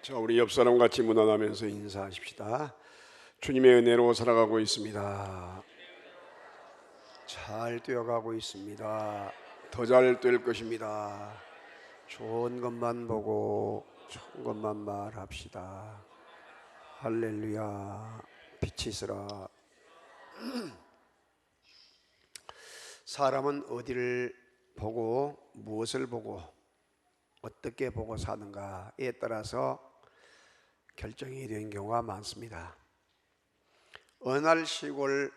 자, 우리 옆 사람 같이 문안하면서 인사하십시다. 주님의 은혜로 살아가고 있습니다. 잘 뛰어가고 있습니다. 더 잘 뛸 것입니다. 좋은 것만 보고 좋은 것만 말합시다. 할렐루야. 빛이 있으라. 사람은 어디를 보고 무엇을 보고 어떻게 보고 사는가에 따라서 결정이 된 경우가 많습니다. 어느 날 시골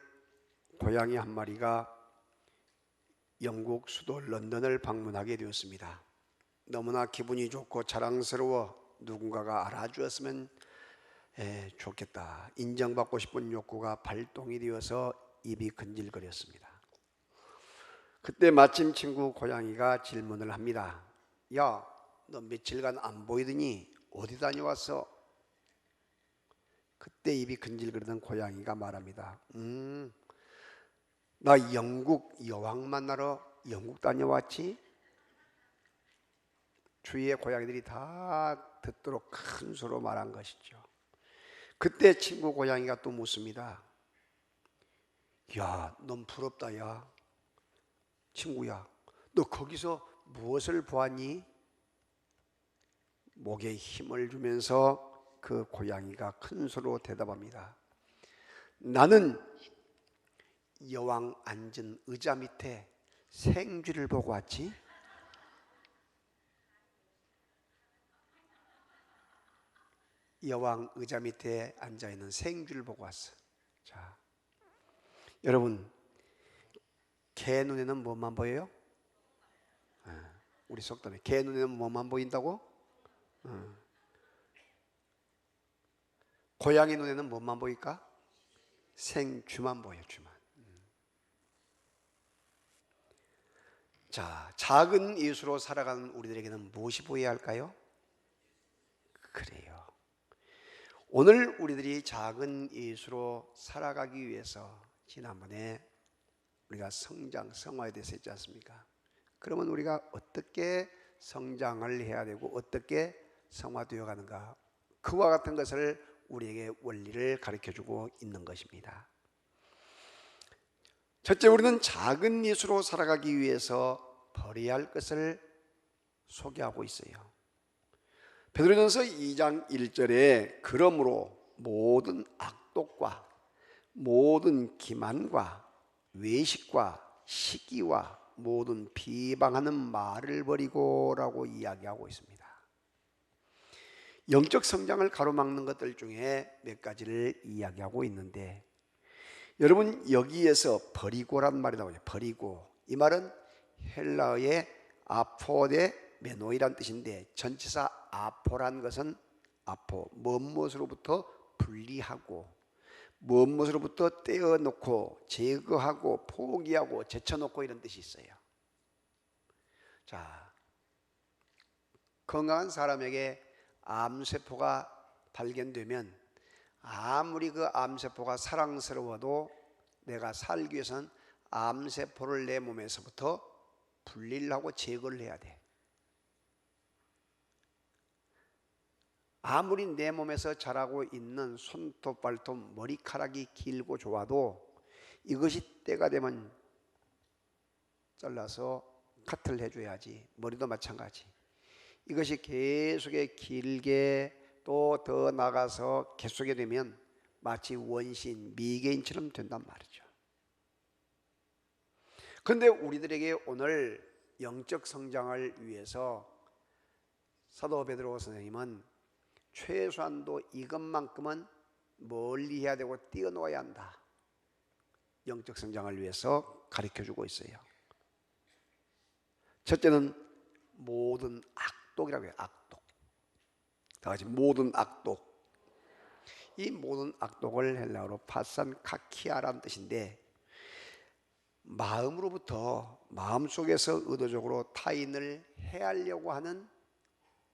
고양이 한 마리가 영국 수도 런던을 방문하게 되었습니다. 너무나 기분이 좋고 자랑스러워 누군가가 알아주었으면 좋겠다. 인정받고 싶은 욕구가 발동이 되어서 입이 근질거렸습니다. 그때 마침 친구 고양이가 질문을 합니다. 야, 너 며칠간 안 보이더니 어디 다녀왔어? 그때 입이 근질거리던 고양이가 말합니다. 나 영국 여왕 만나러 영국 다녀왔지? 주위의 고양이들이 다 듣도록 큰 소리로 말한 것이죠. 그때 친구 고양이가 또 묻습니다. 야, 넌 부럽다. 야, 친구야, 너 거기서 무엇을 보았니? 목에 힘을 주면서 그 고양이가 큰 소리로 대답합니다. 나는 여왕 앉은 의자 밑에 생쥐를 보고 왔지. 여왕 의자 밑에 앉아있는 생쥐를 보고 왔어. 자, 여러분, 개 눈에는 뭐만 보여요? 우리 속담에 개 눈에는 뭐만 보인다고? 고양이 눈에는 뭐만 보일까? 생쥐만 보여, 쥐만. 자, 작은 이웃으로 살아가는 우리들에게는 무엇이 보여야 할까요? 그래요. 오늘 우리들이 작은 이웃으로 살아가기 위해서 지난번에 우리가 성장, 성화에 대해서 했지 않습니까? 그러면 우리가 어떻게 성장을 해야 되고 어떻게 성화되어 가는가? 그와 같은 것을 우리에게 원리를 가르쳐주고 있는 것입니다. 첫째, 우리는 작은 이웃으로 살아가기 위해서 버려야 할 것을 소개하고 있어요. 베드로전서 2장 1절에 그러므로 모든 악독과 모든 기만과 외식과 시기와 모든 비방하는 말을 버리고 라고 이야기하고 있습니다. 영적 성장을 가로막는 것들 중에 몇 가지를 이야기하고 있는데, 여러분 여기에서 버리고란 말이 나오죠. 버리고, 이 말은 헬라어의 아포데 메노이란 뜻인데, 전치사 아포란 것은 아포, 무엇으로부터 분리하고 무엇으로부터 떼어놓고 제거하고 포기하고 제쳐놓고 이런 뜻이 있어요. 자, 건강한 사람에게 암세포가 발견되면 아무리 그 암세포가 사랑스러워도 내가 살기 위해서는 암세포를 내 몸에서부터 분리를 하고 제거를 해야 돼. 아무리 내 몸에서 자라고 있는 손톱, 발톱, 머리카락이 길고 좋아도 이것이 때가 되면 잘라서 카트를 해줘야지. 머리도 마찬가지. 이것이 계속에 길게 또 더 나가서 계속이 되면 마치 원시인, 미개인처럼 된단 말이죠. 그런데 우리들에게 오늘 영적 성장을 위해서 사도 베드로 선생님은 최소한도 이것만큼은 멀리 해야 되고 뛰어놓아야 한다. 영적 성장을 위해서 가르쳐주고 있어요. 첫째는 모든 악독이라고 해요. 악독. 다 같이 모든 악독. 이 모든 악독을 헬라어로 파산카키아라는 뜻인데, 마음으로부터 마음속에서 의도적으로 타인을 해하려고 하는,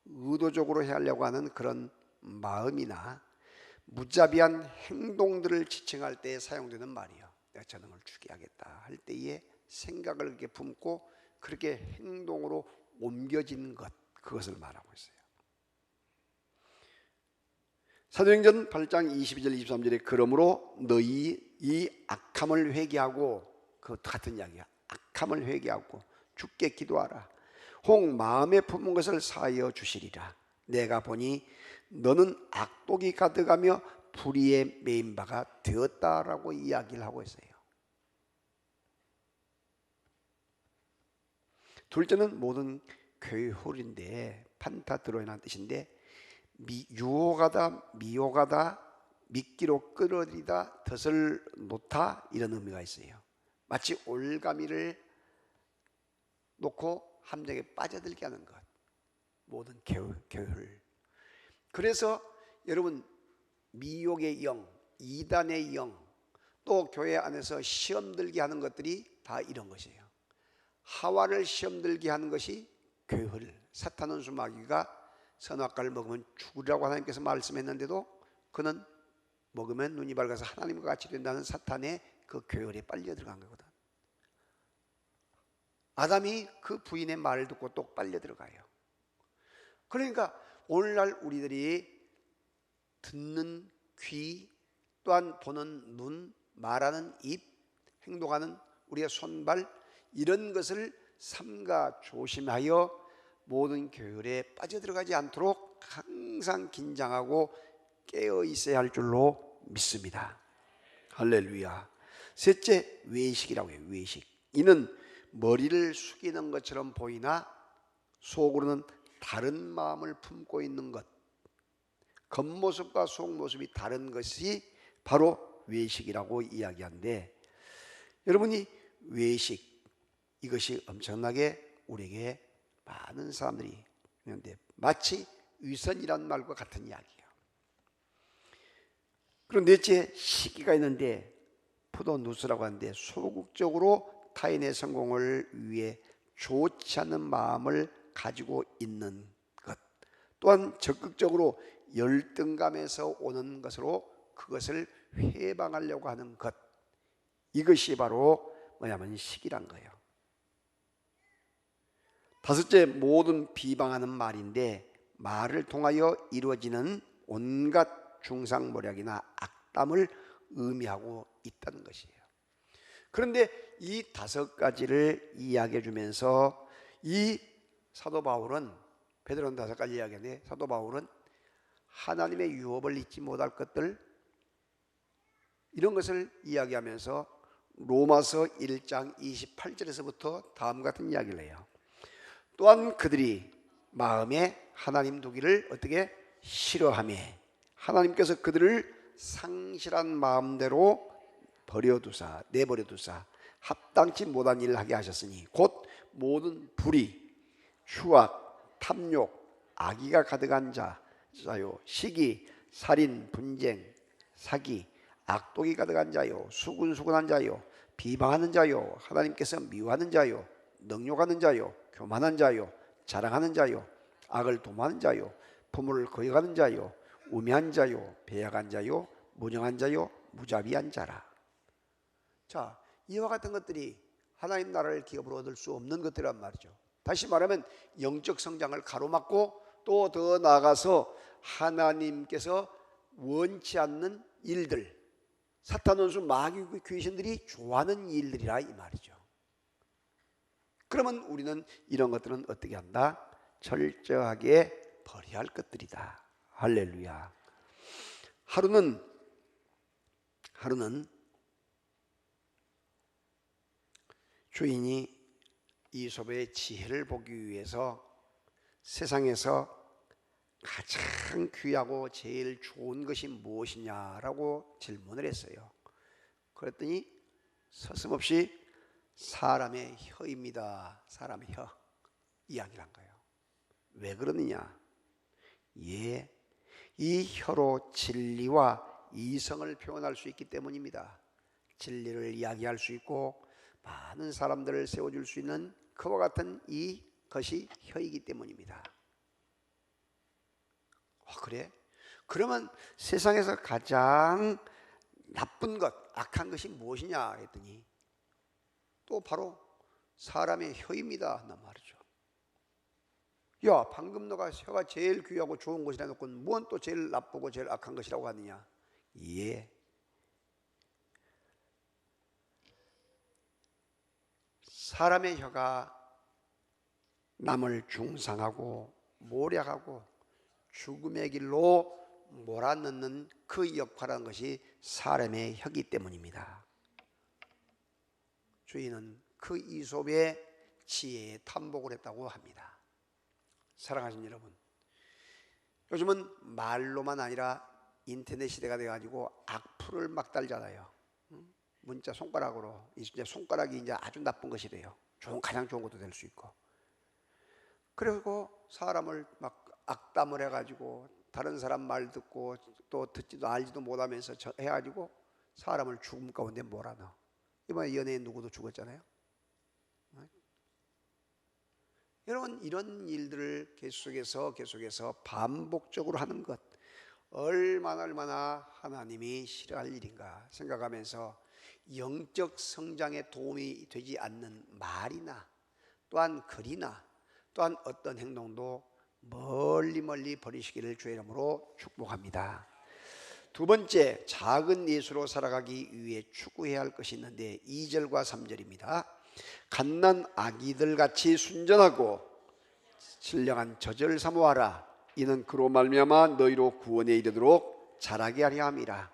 의도적으로 해하려고 하는 그런 마음이나 무자비한 행동들을 지칭할 때 사용되는 말이에요. 내가 저놈을 죽여야겠다 할 때에 생각을 그렇게 품고 그렇게 행동으로 옮겨진 것, 그것을 말하고 있어요. 사도행전 8장 22절 23절에 그러므로 너희 이 악함을 회개하고, 그 같은 이야기야. 악함을 회개하고 주께 기도하라. 혹 마음에 품은 것을 사하여 주시리라. 내가 보니 너는 악독이 가득하며 불의에 매인 바가 되었다라고 이야기를 하고 있어요. 둘째는 모든 교회 홀인데, 판타드로이라는 뜻인데, 유혹하다, 미혹하다, 미끼로 끌어들이다, 덫을 놓다, 이런 의미가 있어요. 마치 올가미를 놓고 함정에 빠져들게 하는 것, 모든 교회를. 그래서 여러분, 미혹의 영, 이단의 영, 또 교회 안에서 시험 들게 하는 것들이 다 이런 것이에요. 하와를 시험 들게 하는 것이 교회를, 사탄은 수마귀가 선악과를 먹으면 죽으라고 하나님께서 말씀했는데도 그는 먹으면 눈이 밝아서 하나님과 같이 된다는 사탄의 그 교회에 빨려 들어간 거거든. 아담이 그 부인의 말을 듣고 또 빨려 들어가요. 그러니까 오늘날 우리들이 듣는 귀, 또한 보는 눈, 말하는 입, 행동하는 우리의 손발, 이런 것을 삼가 조심하여 모든 교율에 빠져들어가지 않도록 항상 긴장하고 깨어 있어야 할 줄로 믿습니다. 할렐루야. 셋째, 외식이라고 해요. 외식. 이는 머리를 숙이는 것처럼 보이나 속으로는 다른 마음을 품고 있는 것, 겉모습과 속모습이 다른 것이 바로 외식이라고 이야기하는데, 여러분이 외식, 이것이 엄청나게 우리에게 많은 사람들이 있는데 마치 위선이라는 말과 같은 이야기예요. 그리고 넷째, 시기가 있는데 푸도누스라고 하는데, 소극적으로 타인의 성공을 위해 좋지 않은 마음을 가지고 있는 것, 또한 적극적으로 열등감에서 오는 것으로 그것을 회방하려고 하는 것, 이것이 바로 뭐냐면 시기란 거예요. 다섯째, 모든 비방하는 말인데 말을 통하여 이루어지는 온갖 중상모략이나 악담을 의미하고 있다는 것이에요. 그런데 이 다섯 가지를 이야기해 주면서 이 사도 바울은, 베드로는 다섯 가지 이야기하는데 사도 바울은 하나님의 유업을 잊지 못할 것들, 이런 것을 이야기하면서 로마서 1장 28절에서부터 다음 같은 이야기를 해요. 또한 그들이 마음에 하나님 두기를 어떻게 싫어하며 하나님께서 그들을 상실한 마음대로 내버려 두사 합당치 못한 일을 하게 하셨으니 곧 모든 불의, 추악, 탐욕, 악의가 가득한 자요, 시기, 살인, 분쟁, 사기, 악독이 가득한 자요, 수군수군한 자요, 비방하는 자요, 하나님께서 미워하는 자요, 능욕하는 자요, 교만한 자요, 자랑하는 자요, 악을 도모하는 자요, 부모를 거역하는 자요, 우매한 자요, 배약한 자요, 무능한 자요, 무자비한 자라. 자, 이와 같은 것들이 하나님 나라를 기업으로 얻을 수 없는 것들이란 말이죠. 다시 말하면 영적 성장을 가로막고 또 더 나아가서 하나님께서 원치 않는 일들, 사탄 원수 마귀 귀신들이 좋아하는 일들이라 이 말이죠. 그러면 우리는 이런 것들은 어떻게 한다? 철저하게 버려야 할 것들이다. 할렐루야. 하루는 주인이 이솝의 지혜를 보기 위해서 세상에서 가장 귀하고 제일 좋은 것이 무엇이냐라고 질문을 했어요. 그랬더니 서슴없이 사람의 혀입니다. 사람의 혀, 이야기를 한 거예요. 왜 그러느냐? 예, 이 혀로 진리와 이성을 표현할 수 있기 때문입니다. 진리를 이야기할 수 있고 많은 사람들을 세워줄 수 있는 그와 같은 이것이 혀이기 때문입니다. 그래? 그러면 세상에서 가장 나쁜 것, 악한 것이 무엇이냐 했더니 또 바로 사람의 혀입니다. 나 말이죠. 야, 방금 너가 혀가 제일 귀하고 좋은 것이라 놓고 뭔 또 제일 나쁘고 제일 악한 것이라고 하느냐? 예. 사람의 혀가 남을 중상하고 모략하고 죽음의 길로 몰아넣는 그 역할하는 것이 사람의 혀기 때문입니다. 주인은 그 이솝의 지혜에 탐복을 했다고 합니다. 사랑하신 여러분, 요즘은 말로만 아니라 인터넷 시대가 돼가지고 악플을 막 달잖아요. 문자 손가락으로. 이제 손가락이 이제 아주 나쁜 것이 돼요. 가장 좋은 것도 될 수 있고. 그리고 사람을 막 악담을 해가지고 다른 사람 말 듣고 또 듣지도 알지도 못하면서 해가지고 사람을 죽음 가운데 몰아넣어. 이번에 연예인 누구도 죽었잖아요. 여러분, 이런 일들을 계속해서 반복적으로 하는 것, 얼마나 하나님이 싫어할 일인가 생각하면서 영적 성장에 도움이 되지 않는 말이나 또한 글이나 또한 어떤 행동도 멀리 버리시기를 주의 이름으로 축복합니다. 두 번째, 작은 예수로 살아가기 위해 추구해야 할 것이 있는데 2절과 3절입니다. 갓난 아기들 같이 순전하고 신령한 젖을 사모하라. 이는 그로 말미암아 너희로 구원에 이르도록 자라게 하려 함이라.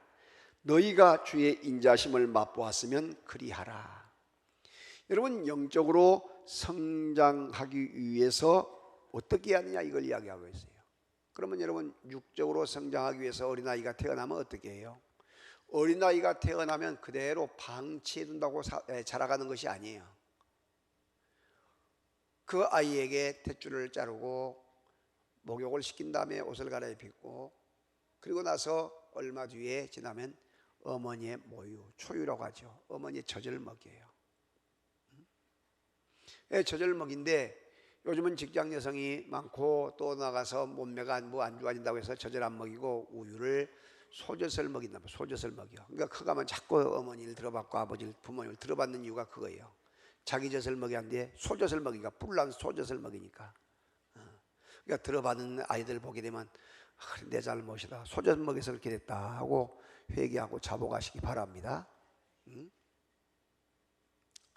너희가 주의 인자심을 맛보았으면 그리하라. 여러분, 영적으로 성장하기 위해서 어떻게 하느냐, 이걸 이야기하고 있어요. 그러면 여러분, 육적으로 성장하기 위해서 어린아이가 태어나면 어떻게 해요? 어린아이가 태어나면 그대로 방치해 둔다고 자라가는 것이 아니에요. 그 아이에게 탯줄을 자르고 목욕을 시킨 다음에 옷을 갈아입히고, 그리고 나서 얼마 뒤에 지나면 어머니의 모유, 초유라고 하죠. 어머니의 젖을 먹여요. 젖을 먹인데 요즘은 직장 여성이 많고 또 나가서 몸매가 뭐 안 좋아진다고 해서 젖을 안 먹이고 우유를 소젖을 먹인다. 소젖을 먹여. 그러니까 커가면 자꾸 어머니를 들어받고 아버지를, 부모님을 들어받는 이유가 그거예요. 자기 젖을 먹였는데 소젖을 먹이니까, 불난 소젖을 먹이니까. 그러니까 들어받는 아이들 보게 되면 내 잘못이다, 소젖 먹여서 그렇게 됐다 하고 회개하고 자복하시기 바랍니다.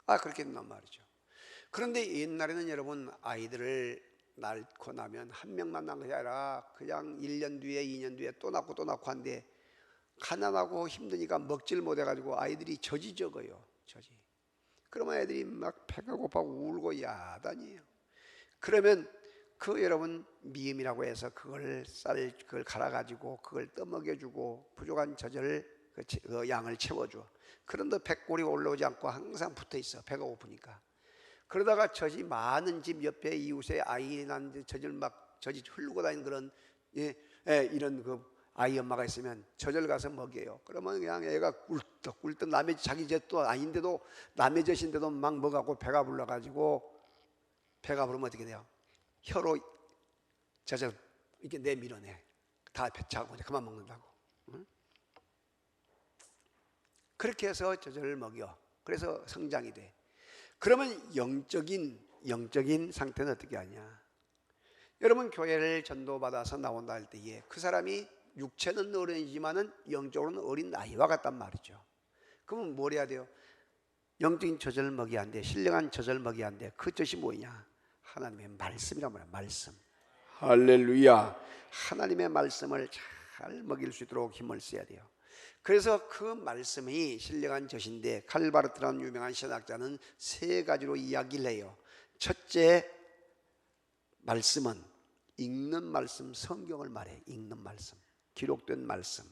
그렇게 된단 말이죠. 그런데 옛날에는 여러분, 아이들을 낳고 나면 한 명만 낳은 것이 아니라 그냥 1년 뒤에 2년 뒤에 또 낳고 한데, 가난하고 힘드니까 먹질 못해가지고 아이들이 젖이 적어요. 젖이. 그러면 애들이 막 배가 고파고 울고 야단이에요. 그러면 여러분, 미음이라고 해서 그걸 갈아가지고 그걸 떠먹여주고 부족한 젖을, 그 양을 채워줘. 그런데 배꼽이 올라오지 않고 항상 붙어있어, 배가 고프니까. 그러다가 젖이 많은 집 옆에 이웃에 아이 낳는데 젖이 흐르고 다니는 그런 이런 그 아이 엄마가 있으면 젖을 가서 먹여요. 그러면 그냥 애가 꿀떡 남의 자기 젖도 아닌데도 남의 젖인데도 막 먹하고 배가 불러가지고, 배가 부르면 어떻게 돼요? 혀로 젖을 이렇게 내밀어내. 다 배차고 이제 그만 먹는다고. 응? 그렇게 해서 젖을 먹여. 그래서 성장이 돼. 그러면 영적인 상태는 어떻게 하냐? 여러분, 교회를 전도받아서 나온다 할 때에 그 사람이 육체는 어른이지만은 영적으로는 어린 아이와 같단 말이죠. 그러면 뭘 해야 돼요? 영적인 젖을 먹여야 한대. 신령한 젖을 먹여야 한대. 그 젖이 뭐냐? 하나님의 말씀이란 말이야. 말씀. 할렐루야. 하나님의 말씀을 잘 먹일 수 있도록 힘을 써야 돼요. 그래서 그 말씀이 신령한 젖인데, 칼바르트라는 유명한 신학자는 세 가지로 이야기를 해요. 첫째, 말씀은 읽는 말씀, 성경을 말해. 읽는 말씀, 기록된 말씀.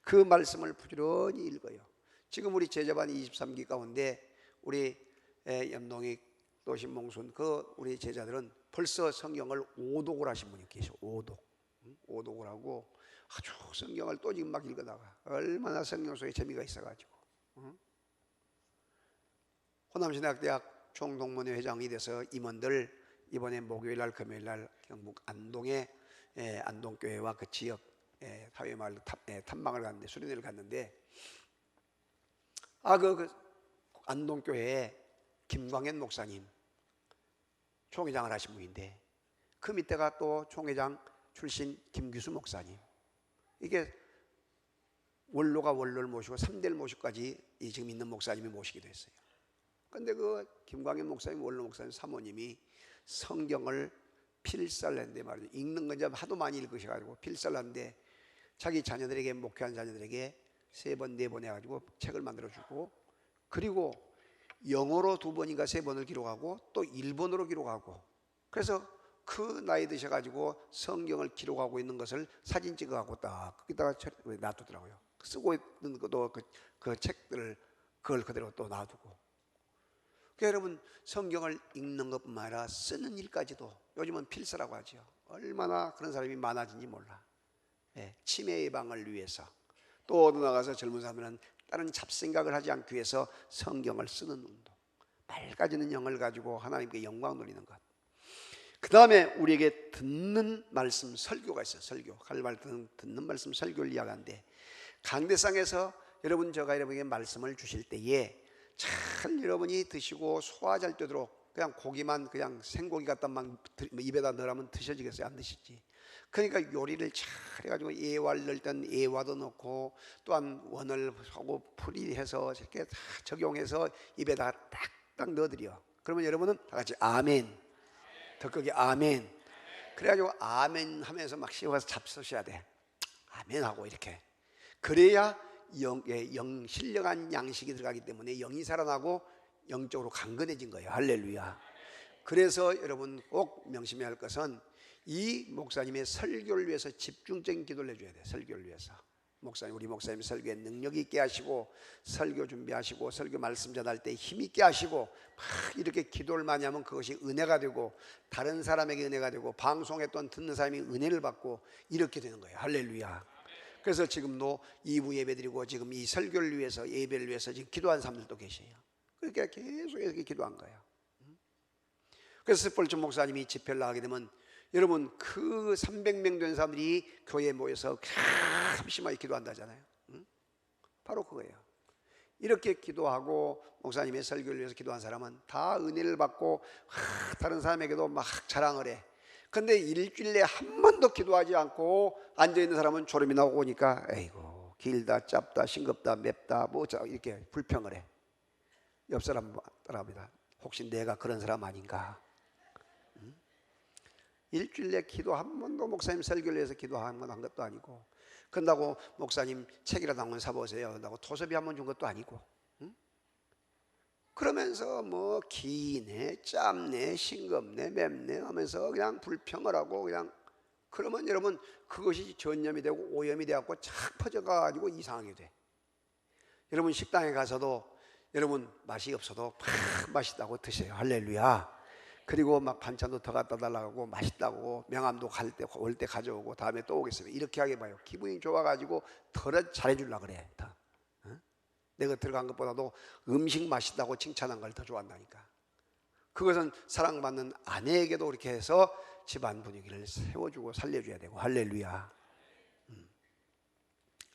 그 말씀을 부지런히 읽어요. 지금 우리 제자반 23기 가운데 우리 염동익 또 신몽순 우리 제자들은 벌써 성경을 오독을 하신 분이 계셔. 오독을 하고 아주 성경을 또 지금 막 읽어다가 얼마나 성경 속에 재미가 있어가지고. 호남신학대학 총동문회 회장이 돼서 임원들 이번에 목요일날 금요일날 경북 안동에 안동교회와 그 지역 사회마을 탐방을 갔는데, 수련회를 갔는데, 그 안동교회에 김광현 목사님 총회장을 하신 분인데, 그 밑에가 또 총회장 출신 김규수 목사님. 이게 원로가 원로를 모시고 3대를 모시고까지 지금 있는 목사님이 모시기도 했어요. 그런데 그 김광현 목사님, 원로 목사님 사모님이 성경을 필살했는데 말이죠. 읽는 건 하도 많이 읽으셔가지고 필살했는데 자기 자녀들에게, 목회한 자녀들에게 3번, 4번 해가지고 책을 만들어주고, 그리고 영어로 2번인가 3번을 기록하고 또 일본어로 기록하고, 그래서 그 나이 드셔가지고 성경을 기록하고 있는 것을 사진 찍어갖고 딱 거기다가 놔두더라고요. 쓰고 있는 것도 그 책들을 그걸 그대로 또 놔두고. 그러니까 여러분, 성경을 읽는 것뿐만 아니라 쓰는 일까지도 요즘은 필사라고 하죠. 얼마나 그런 사람이 많아진지 몰라. 치매 예방을 위해서, 또 어디 나가서 젊은 사람들은 다른 잡생각을 하지 않기 위해서 성경을 쓰는 운동, 맑아지는 영을 가지고 하나님께 영광 돌리는 것. 그 다음에 우리에게 듣는 말씀 설교가 있어요. 설교, 갈발 듣는 말씀 설교를 이야기하는데, 강대상에서 여러분, 제가 여러분에게 말씀을 주실 때에 잘 여러분이 드시고 소화 잘 되도록 그냥 고기만, 그냥 생고기 갖다 막 입에다 넣으라면 드셔지겠어요? 안 드시지. 그러니까 요리를 잘 해가지고 예화를 넣을 땐 예화도 넣고, 또한 원을 하고 풀이해서 이렇게 다 적용해서 입에다 딱딱 넣어드려. 그러면 여러분은 다 같이 아멘, 더 크게 아멘. 그래가지고 아멘 하면서 막 씹어서 잡수셔야 돼. 아멘 하고 이렇게. 그래야 신령한 양식이 들어가기 때문에 영이 살아나고 영적으로 강건해진 거예요. 할렐루야. 그래서 여러분 꼭 명심해야 할 것은, 이 목사님의 설교를 위해서 집중적인 기도를 해줘야 돼요. 설교를 위해서 우리 목사님 설교에 능력 있게 하시고, 설교 준비하시고, 설교 말씀 전할 때 힘 있게 하시고, 막 이렇게 기도를 많이 하면 그것이 은혜가 되고, 다른 사람에게 은혜가 되고, 방송에 또 듣는 사람이 은혜를 받고, 이렇게 되는 거예요. 할렐루야. 그래서 지금도 2부 예배드리고 지금 이 설교를 위해서, 예배를 위해서 지금 기도한 사람들도 계세요. 그러니까 계속 이렇게 기도한 거예요. 그래서 스폴츠 목사님이 집회를 나가게 되면 여러분, 그 300명 된 사람들이 교회에 모여서 심심하게 기도한다잖아요. 바로 그거예요. 이렇게 기도하고 목사님의 설교를 위해서 기도한 사람은 다 은혜를 받고 다른 사람에게도 막 자랑을 해. 근데 일주일에 한 번도 기도하지 않고 앉아있는 사람은 졸음이 나오고 오니까 에이고 길다, 짧다, 싱겁다, 맵다, 뭐 이렇게 불평을 해. 옆 사람 따라합니다. 혹시 내가 그런 사람 아닌가? 일주일에 기도 한 번도, 목사님 설교를 위해서 기도 한 번 한 것도 아니고, 그런다고 목사님 책이라도 한 권 사보세요 그런다고 토서비 한 번 준 것도 아니고, 그러면서 뭐 기네, 짧네, 싱겁네, 맵네 하면서 그냥 불평을 하고, 그냥 그러면 여러분 그것이 전염이 되고 오염이 되고 착 퍼져가지고 이상하게 돼. 여러분 식당에 가서도 여러분 맛이 없어도 팍 맛있다고 드세요. 할렐루야. 그리고 막 반찬도 더 갖다 달라고 맛있다고 명함도 올 때 가져오고 다음에 또 오겠습니다 이렇게 하게 봐요. 기분이 좋아가지고 더 잘해주려고 그래. 더. 내가 들어간 것보다도 음식 맛있다고 칭찬한 걸 더 좋아한다니까. 그것은 사랑받는 아내에게도 그렇게 해서 집안 분위기를 세워주고 살려줘야 되고. 할렐루야.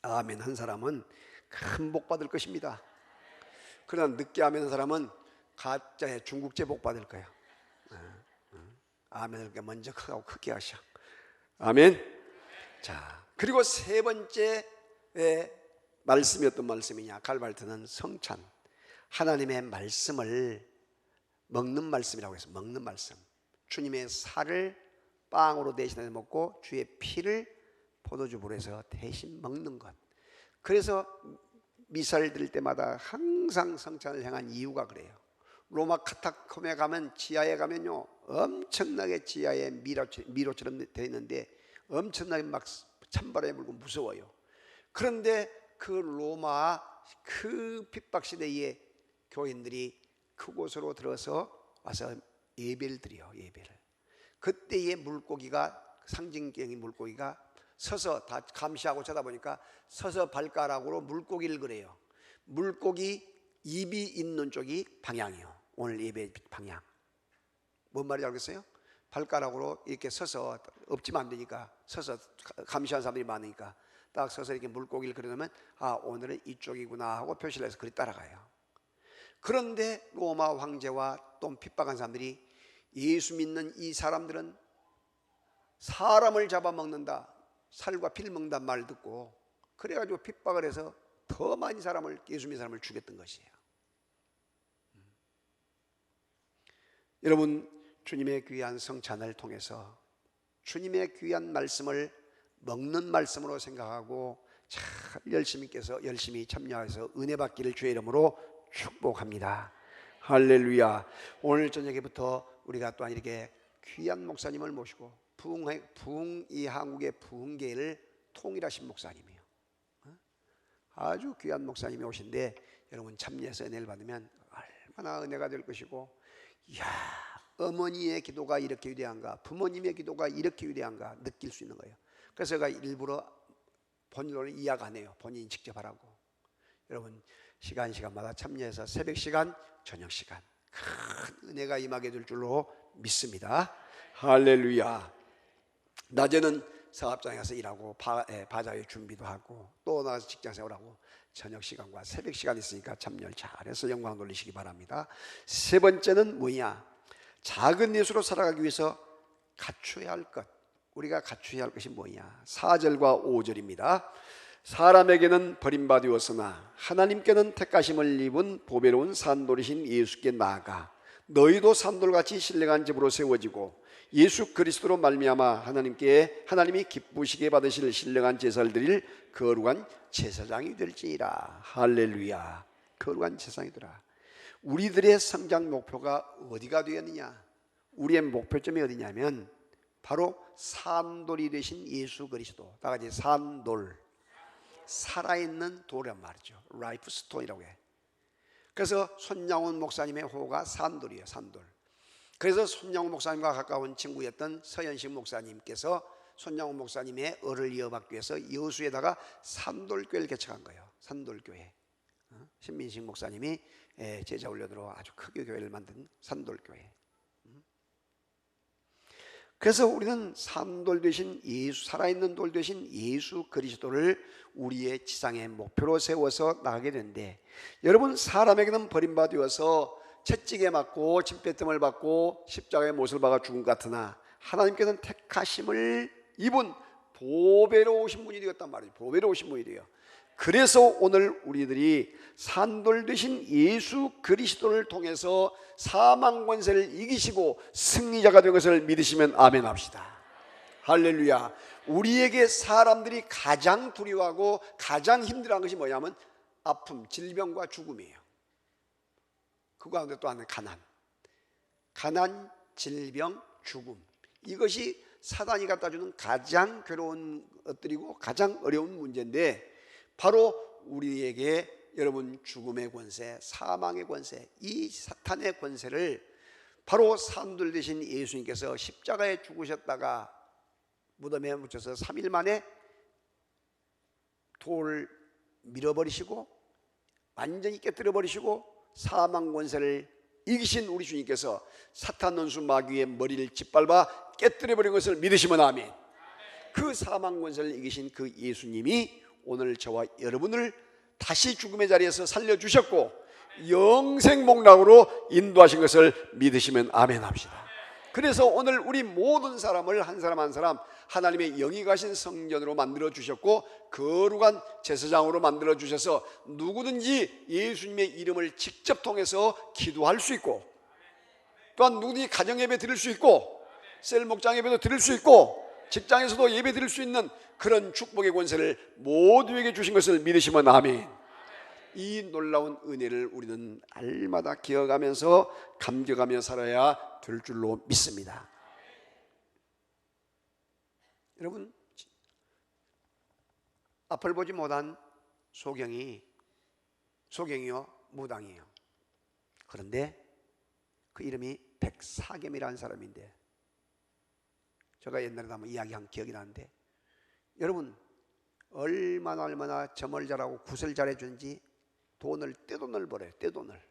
아멘 한 사람은 큰 복 받을 것입니다. 그러나 늦게 아멘 한 사람은 가짜의 중국제 복 받을 거야. 아멘을 먼저 크게 하셔. 아멘. 자, 그리고 세 번째 말씀이 어떤 말씀이냐? 갈발트는 성찬, 하나님의 말씀을 먹는 말씀이라고 해서 먹는 말씀. 주님의 살을 빵으로 대신해서 먹고 주의 피를 포도주불에 해서 대신 먹는 것. 그래서 미사를 드릴 때마다 항상 성찬을 행한 이유가 그래요. 로마 카타콤에 가면, 지하에 가면요 엄청나게 지하에 미로처럼 되어 있는데 엄청나게 막 찬바람이 불고 무서워요. 그런데 그 로마 그 핍박시대에 교인들이 그곳으로 들어서 와서 예배를 드려요. 예배를. 그때의 물고기가, 상징적인 물고기가 서서 다 감시하고 쳐다보니까 서서 발가락으로 물고기를 그려요. 물고기 입이 있는 쪽이 방향이요. 오늘 예배 방향. 뭔 말인지 알겠어요? 발가락으로 이렇게 서서, 엎지면 안 되니까 서서 감시하는 사람들이 많으니까 딱 서서 이렇게 물고기를 그려놓으면 아, 오늘은 이쪽이구나 하고 표시를 해서 그리 따라가요. 그런데 로마 황제와 또 핍박한 사람들이 예수 믿는 이 사람들은 사람을 잡아먹는다, 살과 피를 먹는다 말 듣고 그래가지고 핍박을 해서 더 많이 사람을, 예수 믿는 사람을 죽였던 것이에요. 여러분, 주님의 귀한 성찬을 통해서 주님의 귀한 말씀을 먹는 말씀으로 생각하고 잘 열심히 참여해서 은혜 받기를 주의 이름으로 축복합니다. 할렐루야. 오늘 저녁에부터 우리가 또한 이렇게 귀한 목사님을 모시고 이 한국의 부흥계를 통일하신 목사님이에요. 아주 귀한 목사님이 오신데 여러분 참여해서 은혜를 받으면 얼마나 은혜가 될 것이고, 이야, 어머니의 기도가 이렇게 위대한가, 부모님의 기도가 이렇게 위대한가 느낄 수 있는 거예요. 그래서 제가 일부러 본인으로 이야기 안 해요. 본인이 직접 하라고. 여러분 시간마다 참여해서 새벽 시간, 저녁 시간 큰 은혜가 임하게 될 줄로 믿습니다. 할렐루야. 낮에는 사업장에 가서 일하고 바자회 준비도 하고 또 나가서 직장 생활하고 저녁 시간과 새벽 시간 있으니까 참여를 잘해서 영광 돌리시기 바랍니다. 세 번째는 뭐냐? 작은 예수로 살아가기 위해서 갖춰야 할 것, 우리가 갖춰야 할 것이 뭐냐? 4절과 5절입니다. 사람에게는 버림받으었으나 하나님께는 택하심을 입은 보배로운 산돌이신 예수께 나아가 너희도 산돌같이 신령한 집으로 세워지고 예수 그리스도로 말미암아 하나님이 기쁘시게 받으실 신령한 제사를 드릴 거룩한 제사장이 될지니라. 할렐루야. 거룩한 제사장이더라. 우리들의 성장 목표가 어디가 되었느냐? 우리의 목표점이 어디냐면 바로 산돌이 되신 예수 그리스도. 다 같이 산돌, 살아있는 돌이란 말이죠. 라이프 스톤이라고 해. 그래서 손양훈 목사님의 호가 산돌이에요. 산돌. 그래서 손양훈 목사님과 가까운 친구였던 서현식 목사님께서 손양훈 목사님의 을을 이어받기 위해서 여수에다가 산돌교회를 개척한 거예요. 산돌교회. 신민식 목사님이 제자 훈련으로 아주 크게 교회를 만든 산돌교회. 그래서 우리는 산돌 되신 예수, 살아있는 돌 되신 예수 그리스도를 우리의 지상의 목표로 세워서 나가게 되는데, 여러분 사람에게는 버림받아서 채찍에 맞고 침뱉음을 받고 십자가의 못을 박아 죽은 것 같으나 하나님께서는 택하심을 입은 보배로우신 분이 되었단 말이죠. 보배로우신 분이 돼요. 그래서 오늘 우리들이 산돌 되신 예수 그리스도를 통해서 사망 권세를 이기시고 승리자가 된 것을 믿으시면 아멘 합시다. 할렐루야. 우리에게 사람들이 가장 두려워하고 가장 힘들어하는 것이 뭐냐면 아픔, 질병과 죽음이에요. 그 가운데 또 하나는 가난, 질병, 죽음. 이것이 사단이 갖다 주는 가장 괴로운 것들이고 가장 어려운 문제인데, 바로 우리에게 여러분 죽음의 권세, 사망의 권세, 이 사탄의 권세를 바로 산돌 되신 예수님께서 십자가에 죽으셨다가 무덤에 묻혀서 3일 만에 돌을 밀어버리시고 완전히 깨뜨려 버리시고 사망 권세를 이기신 우리 주님께서 사탄 원수 마귀의 머리를 짓밟아 깨뜨려 버린 것을 믿으시면 아멘. 그 사망 권세를 이기신 그 예수님이 오늘 저와 여러분을 다시 죽음의 자리에서 살려주셨고 영생 복락으로 인도하신 것을 믿으시면 아멘 합시다. 그래서 오늘 우리 모든 사람을 한 사람 한 사람 하나님의 영이 가신 성전으로 만들어 주셨고 거룩한 제사장으로 만들어 주셔서 누구든지 예수님의 이름을 직접 통해서 기도할 수 있고, 또한 누구든지 가정 예배 드릴 수 있고 셀 목장 예배도 드릴 수 있고 직장에서도 예배 드릴 수 있는 그런 축복의 권세를 모두에게 주신 것을 믿으시면 아멘. 이 놀라운 은혜를 우리는 날마다 기억하면서 감격하며 살아야 될 줄로 믿습니다. 여러분, 앞을 보지 못한 소경이요 무당이에요. 그런데 그 이름이 백사겸이라는 사람인데, 제가 옛날에 한번 이야기한 기억이 나는데, 여러분 얼마나 점을 잘하고 굿을 잘해주는지 떼돈을 벌어요. 떼돈을.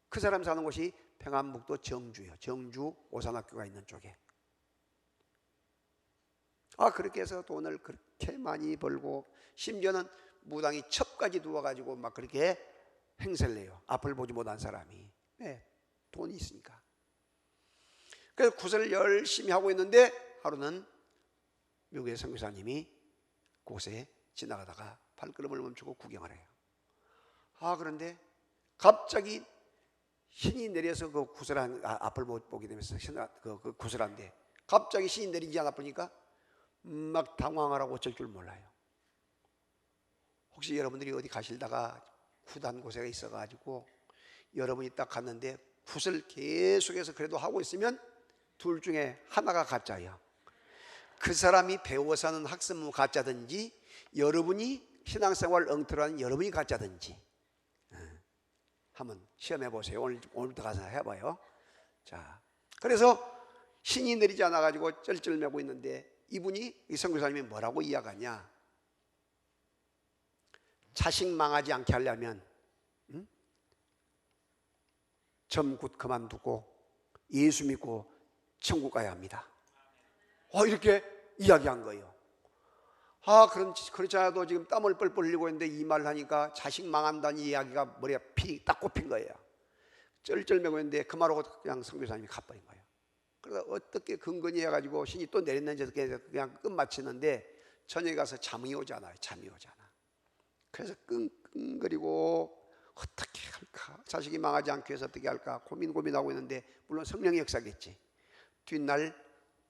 그 사람 사는 곳이 평안북도 정주예요. 정주 오산학교가 있는 쪽에. 그렇게 해서 돈을 그렇게 많이 벌고 심지어는 무당이 첩까지 두어가지고 막 그렇게 행세를 해요. 앞을 보지 못한 사람이. 네, 돈이 있으니까. 그래서 구슬을 열심히 하고 있는데 하루는 미국의 선교사님이 그곳에 지나가다가 발걸음을 멈추고 구경을 해요. 그런데 갑자기 신이 내려서 그 구슬한 앞을 못 보게 되면서 그 구슬한데 갑자기 신이 내리지 않아 보니까 막 당황을 하고 어쩔 줄 몰라요. 혹시 여러분들이 어디 가실다가 후단 곳에 있어가지고 여러분이 딱 갔는데 굿을 계속해서 그래도 하고 있으면 둘 중에 하나가 가짜예요. 그 사람이 배워서 하는 학습무 가짜든지 여러분이 신앙생활 엉터리한 여러분이 가짜든지 한번 시험해 보세요. 오늘부터 가서 해봐요. 자, 그래서 신이 내리지 않아가지고 쩔쩔매고 있는데 이분이 이 선교사님이 뭐라고 이야기하냐? 자식 망하지 않게 하려면 점굿 그만두고 예수 믿고 천국 가야 합니다. 이렇게 이야기한 거예요. 그렇지 않아도 지금 땀을 뻘뻘 흘리고 있는데 이 말을 하니까 자식 망한다는 이야기가 머리에 피 딱 꼽힌 거예요. 쩔쩔매고 있는데 그 말하고 그냥 선교사님이 가버린 거예요. 그래서 어떻게 근거니 해가지고 신이 또 내렸는지 그냥 끝마치는데 저녁에 가서 잠이 오잖아요. 잠이 오잖아. 그래서 끙끙거리고 어떻게 할까? 자식이 망하지 않기 위해서 어떻게 할까? 고민하고 있는데 물론 성령의 역사겠지. 뒷날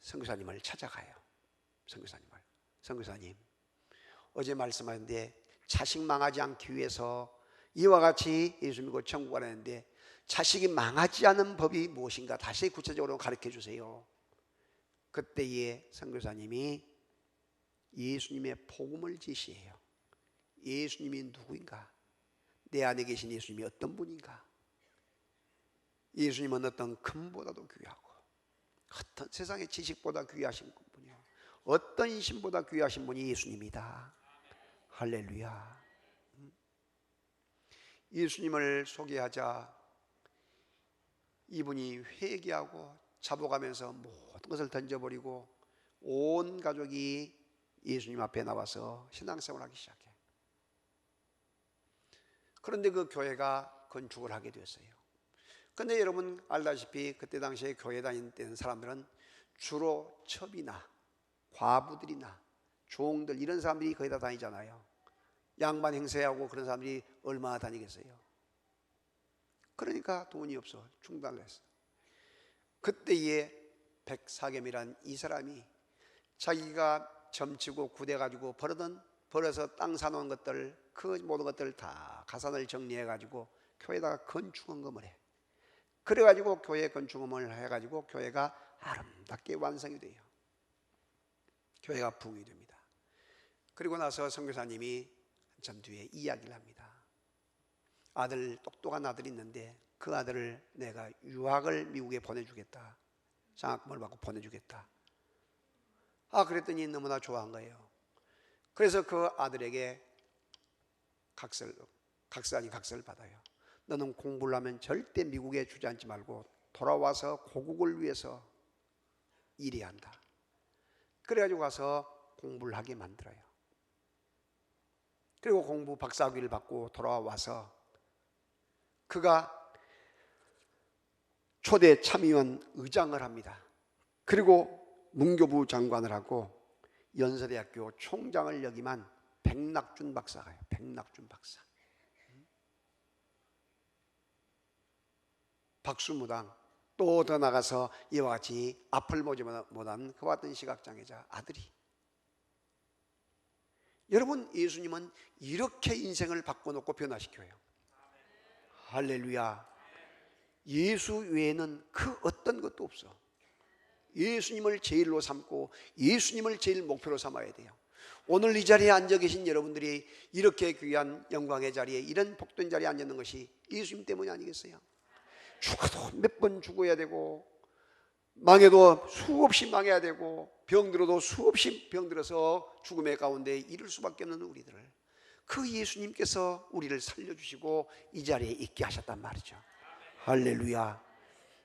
선교사님을 찾아가요. 선교사님 어제 말씀하셨는데 자식 망하지 않기 위해서 이와 같이 예수 믿고 천국 가라는데 자식이 망하지 않은 법이 무엇인가 다시 구체적으로 가르쳐 주세요. 그때에 선교사님이 예수님의 복음을 지시해요. 예수님이 누구인가? 내 안에 계신 예수님이 어떤 분인가? 예수님은 어떤 금보다도 귀하고 어떤 세상의 지식보다 귀하신 분이요, 어떤 신보다 귀하신 분이 예수님이다. 할렐루야. 예수님을 소개하자 이분이 회개하고 자복하면서 모든 것을 던져버리고 온 가족이 예수님 앞에 나와서 신앙생활을 하기 시작해. 그런데 그 교회가 건축을 하게 되었어요. 그런데 여러분 알다시피 그때 당시에 교회 다니는 사람들은 주로 첩이나 과부들이나 종들 이런 사람들이 거의 다 다니잖아요. 양반 행세하고 그런 사람들이 얼마나 다니겠어요. 그러니까 돈이 없어 중단을 했어. 그때에 백사겸이란 이 사람이 자기가 점치고 굳어가지고 벌어서 땅 사놓은 것들 그 모든 것들 다 가산을 정리해가지고 교회에다가 건축헌금을 해. 그래가지고 교회 건축헌금을 해가지고 교회가 아름답게 완성이 돼요. 교회가 부흥이 됩니다. 그리고 나서 선교사님이 한참 뒤에 이야기를 합니다. 똑똑한 아들이 있는데 그 아들을 내가 유학을 미국에 보내주겠다. 장학금을 받고 보내주겠다. 그랬더니 너무나 좋아한 거예요. 그래서 그 아들에게 각서를 받아요. 너는 공부를 하면 절대 미국에 주저앉지 말고 돌아와서 고국을 위해서 일해야 한다. 그래가지고 가서 공부를 하게 만들어요. 그리고 박사학위를 받고 돌아와서 그가 초대 참의원 의장을 합니다. 그리고 문교부 장관을 하고 연세대학교 총장을 역임한 백낙준 박사가요. 백낙준 박사. 박수무당. 또 더 나가서 이와 같이 앞을 보지 못한 그와 같은 시각장애자 아들이. 여러분 예수님은 이렇게 인생을 바꿔놓고 변화시켜요. 할렐루야. 예수 외에는 그 어떤 것도 없어. 예수님을 제일로 삼고 예수님을 제일 목표로 삼아야 돼요. 오늘 이 자리에 앉아 계신 여러분들이 이렇게 귀한 영광의 자리에 이런 복된 자리에 앉아 있는 것이 예수님 때문이 아니겠어요? 죽어도 몇 번 죽어야 되고 망해도 수없이 망해야 되고 병들어도 수없이 병들어서 죽음의 가운데 이를 수밖에 없는 우리들을 그 예수님께서 우리를 살려주시고 이 자리에 있게 하셨단 말이죠. 할렐루야.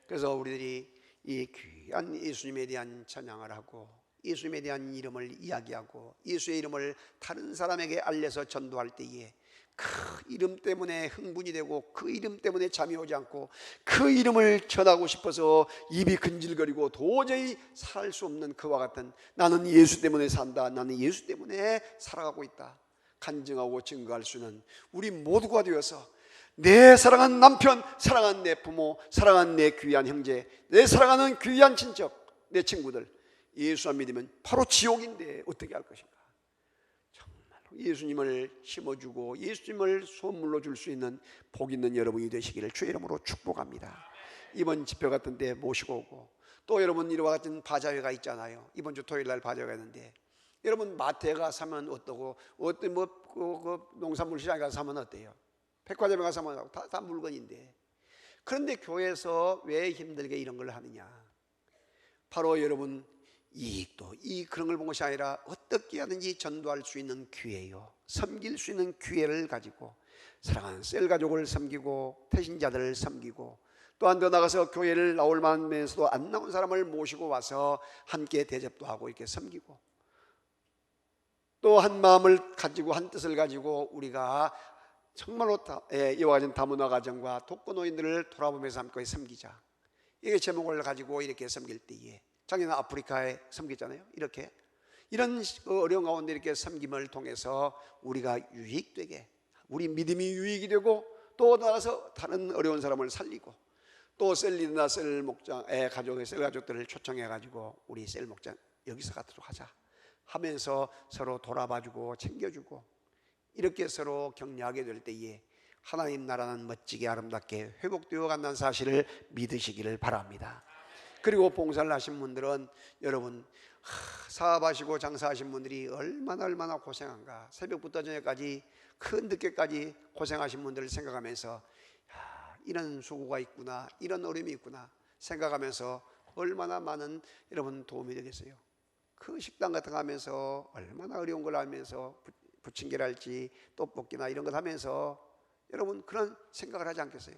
그래서 우리들이 이 귀한 예수님에 대한 찬양을 하고 예수님에 대한 이름을 이야기하고 예수의 이름을 다른 사람에게 알려서 전도할 때에 그 이름 때문에 흥분이 되고 그 이름 때문에 잠이 오지 않고 그 이름을 전하고 싶어서 입이 근질거리고 도저히 살 수 없는 그와 같은 나는 예수 때문에 산다, 나는 예수 때문에 살아가고 있다 간증하고 증거할 수 있는 우리 모두가 되어서 내 사랑하는 남편, 사랑하는 내 부모, 사랑하는 내 귀한 형제, 내 사랑하는 귀한 친척, 내 친구들 예수 안 믿으면 바로 지옥인데 어떻게 할 것인가. 정말로 예수님을 심어주고 예수님을 선물로 줄 수 있는 복 있는 여러분이 되시기를 주의 이름으로 축복합니다. 이번 집회 같은 데 모시고 오고 또 여러분 이와 같은 바자회가 있잖아요. 이번 주 토요일 날 바자회가 있는데 여러분 마트에 가서 사면 어떠고 어떤 농산물 시장에 가서 사면 어때요? 백화점에 가서 사면 다 물건인데 그런데 교회에서 왜 힘들게 이런 걸 하느냐. 바로 여러분 이익도 그런 걸 본 것이 아니라 어떻게 하든지 전도할 수 있는 기회요, 섬길 수 있는 기회를 가지고 사랑하는 셀 가족을 섬기고 태신자들을 섬기고 또한 더 나가서 교회를 나올 만하면서도 안 나온 사람을 모시고 와서 함께 대접도 하고 이렇게 섬기고 또 한 마음을 가지고 한 뜻을 가지고 우리가 정말로 이와 같은 다문화 가정과 독거노인들을 돌아보면서 함께 섬기자. 이게 제목을 가지고 이렇게 섬길 때에 작년 아프리카에 섬겼잖아요. 이렇게 이런 어려운 가운데 이렇게 섬김을 통해서 우리가 유익되게 우리 믿음이 유익이 되고 또 나가서 다른 어려운 사람을 살리고 또 셀리드나 셀 목장 셀 가족들을 초청해 가지고 우리 셀 목장 여기서 갖도록 하자 하면서 서로 돌아봐주고 챙겨주고 이렇게 서로 격려하게 될 때에 하나님 나라는 멋지게 아름답게 회복되어 간다는 사실을 믿으시기를 바랍니다. 그리고 봉사를 하신 분들은 여러분 사업하시고 장사하신 분들이 얼마나 고생한가. 새벽부터 저녁까지 큰 늦게까지 고생하신 분들을 생각하면서 이런 수고가 있구나, 이런 어려움이 있구나 생각하면서 얼마나 많은 여러분 도움이 되겠어요. 그 식당 같은 거 하면서 얼마나 어려운 걸 하면서 부침개랄지 떡볶이나 이런 걸 하면서 여러분 그런 생각을 하지 않겠어요?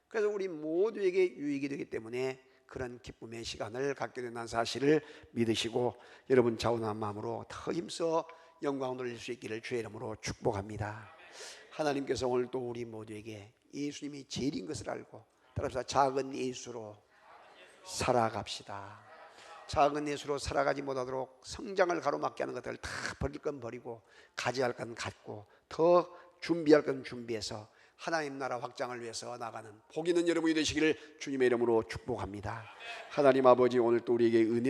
그래서 우리 모두에게 유익이 되기 때문에 그런 기쁨의 시간을 갖게 된다는 사실을 믿으시고 여러분 자원한 마음으로 더 힘써 영광을 돌릴 수 있기를 주의 이름으로 축복합니다. 하나님께서 오늘 또 우리 모두에게 예수님이 제일인 것을 알고 따라서 작은 예수로 살아갑시다. 작은 예수로 살아가지 못하도록 성장을 가로막게 하는 것들을 다 버릴 건 버리고 가져야 할 건 갖고 더 준비할 건 준비해서 하나님 나라 확장을 위해서 나가는 복 있는 여러분이 되시기를 주님의 이름으로 축복합니다. 하나님 아버지 오늘 또 우리에게 은혜